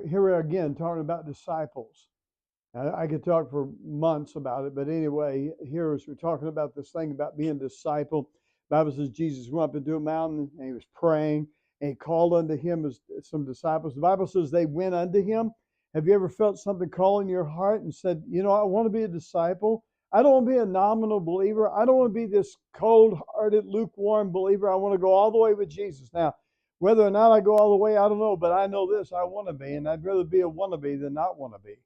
Here we are again talking about disciples. I could talk for months about it, but anyway, here as we're talking about this thing about being a disciple, the Bible says Jesus went up into a mountain and he was praying and he called unto him some disciples. The Bible says they went unto him. Have you ever felt something call in your heart and said, I want to be a disciple? I don't want to be a nominal believer. I don't want to be this cold-hearted, lukewarm believer. I want to go all the way with Jesus. Now, whether or not I go all the way, I don't know, but I know this, I want to be, and I'd rather be a wannabe than not want to be.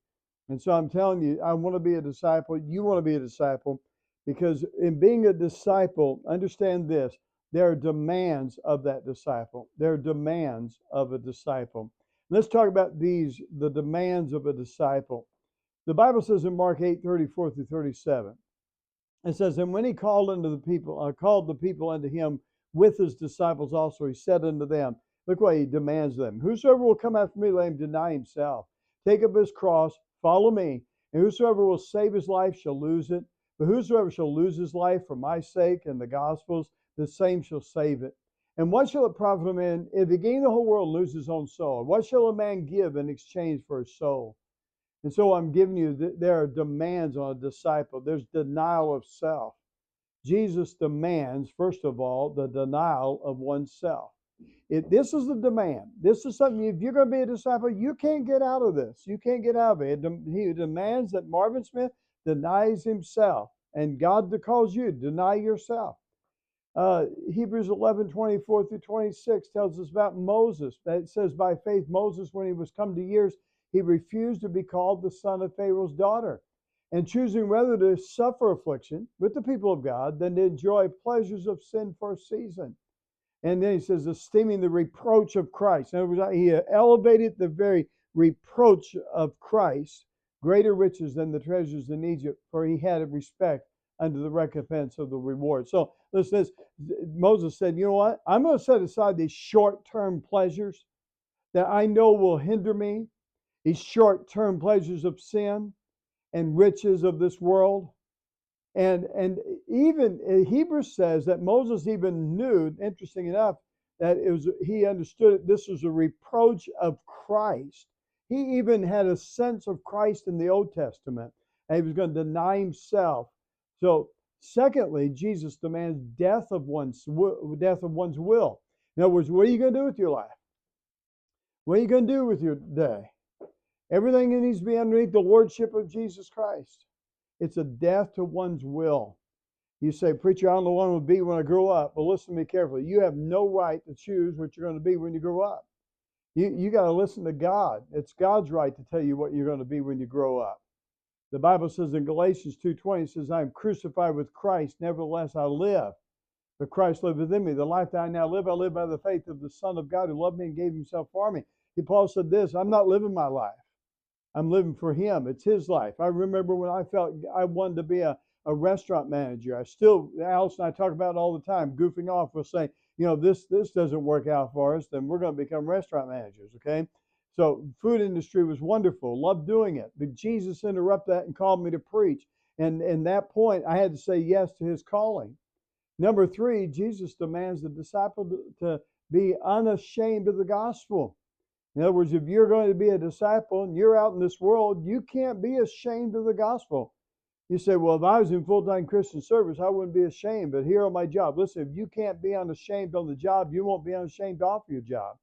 And so I'm telling you, I want to be a disciple. You want to be a disciple because in being a disciple, understand this, there are demands of that disciple. There are demands of a disciple. Let's talk about the demands of a disciple. The Bible says in Mark 8:34 through 37, it says, and when he called the people unto him with his disciples also, he said unto them, look what he demands of them. Whosoever will come after me, let him deny himself, take up his cross, follow me. And whosoever will save his life shall lose it. But whosoever shall lose his life for my sake and the gospel's, the same shall save it. And what shall it profit a man if he gain the whole world and lose his own soul? What shall a man give in exchange for his soul? And so I'm giving you, there are demands on a disciple. There's denial of self. Jesus demands, first of all, the denial of oneself. This is the demand. This is something, if you're going to be a disciple, you can't get out of this. You can't get out of it. He demands that Marvin Smith denies himself. And God calls you to deny yourself. Hebrews 11:24 through 26 tells us about Moses. It says, by faith, Moses, when he was come to years, he refused to be called the son of Pharaoh's daughter, and choosing rather to suffer affliction with the people of God than to enjoy pleasures of sin for a season. And then he says, esteeming the reproach of Christ. In other words, he elevated the very reproach of Christ, greater riches than the treasures in Egypt, for he had a respect unto the recompense of the reward. So listen, Moses said, you know what? I'm going to set aside these short-term pleasures that I know will hinder me, these short-term pleasures of sin and riches of this world. And even Hebrews says that Moses even knew, interesting enough, that he understood this was a reproach of Christ. He even had a sense of Christ in the Old Testament, and he was going to deny himself. So, secondly, Jesus demands death of one's will. In other words, what are you going to do with your life? What are you going to do with your day? Everything needs to be underneath the lordship of Jesus Christ. It's a death to one's will. You say, preacher, I don't know what I'm going to be when I grow up. Well, listen to me carefully. You have no right to choose what you're going to be when you grow up. You got to listen to God. It's God's right to tell you what you're going to be when you grow up. The Bible says in Galatians 2:20, it says, I am crucified with Christ, nevertheless I live. But Christ liveth within me. The life that I now live, I live by the faith of the Son of God who loved me and gave himself for me. Paul said this, I'm not living my life. I'm living for him. It's his life. I remember when I felt I wanted to be a restaurant manager. Alice and I talk about it all the time, goofing off. We'll say, this doesn't work out for us, then we're going to become restaurant managers, okay? So food industry was wonderful. Loved doing it. But Jesus interrupted that and called me to preach. And in that point, I had to say yes to his calling. Number 3, Jesus demands the disciple to be unashamed of the gospel. In other words, if you're going to be a disciple and you're out in this world, you can't be ashamed of the gospel. You say, well, if I was in full-time Christian service, I wouldn't be ashamed, but here on my job. Listen, if you can't be unashamed on the job, you won't be unashamed off your job.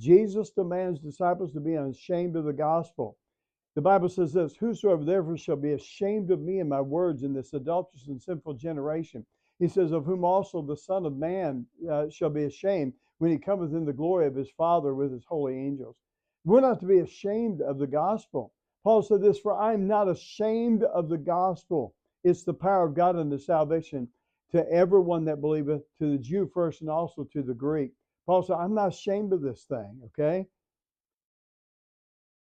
Jesus demands disciples to be unashamed of the gospel. The Bible says this, whosoever therefore shall be ashamed of me and my words in this adulterous and sinful generation. He says, of whom also the Son of Man shall be ashamed when he cometh in the glory of his Father with his holy angels. We're not to be ashamed of the gospel. Paul said this, for I am not ashamed of the gospel. It's the power of God unto salvation to everyone that believeth, to the Jew first and also to the Greek. Paul said, I'm not ashamed of this thing, okay?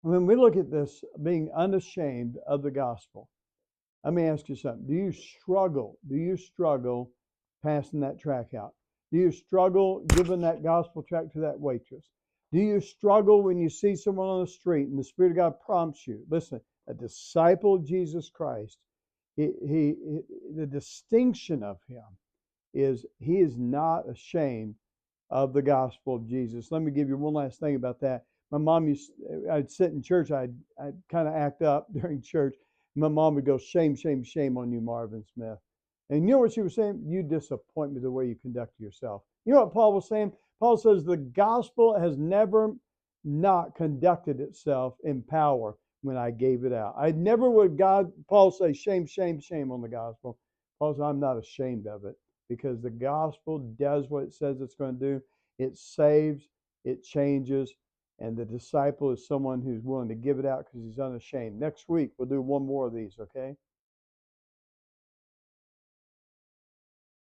When we look at this, being unashamed of the gospel, let me ask you something. Do you struggle passing that tract out? Do you struggle giving that gospel tract to that waitress? Do you struggle when you see someone on the street and the Spirit of God prompts you? Listen, a disciple of Jesus Christ, the distinction of him is he is not ashamed of the gospel of Jesus. Let me give you one last thing about that. my mom I'd sit in church, I'd kind of act up during church. My mom would go, shame, shame, shame on you, Marvin Smith. And you know what she was saying? You disappoint me the way you conduct yourself. You know what Paul was saying? Paul says the gospel has never not conducted itself in power when I gave it out. I never would Paul say, shame, shame, shame on the gospel. Paul says, I'm not ashamed of it because the gospel does what it says it's going to do. It saves, it changes, and the disciple is someone who's willing to give it out because he's unashamed. Next week, we'll do one more of these, okay?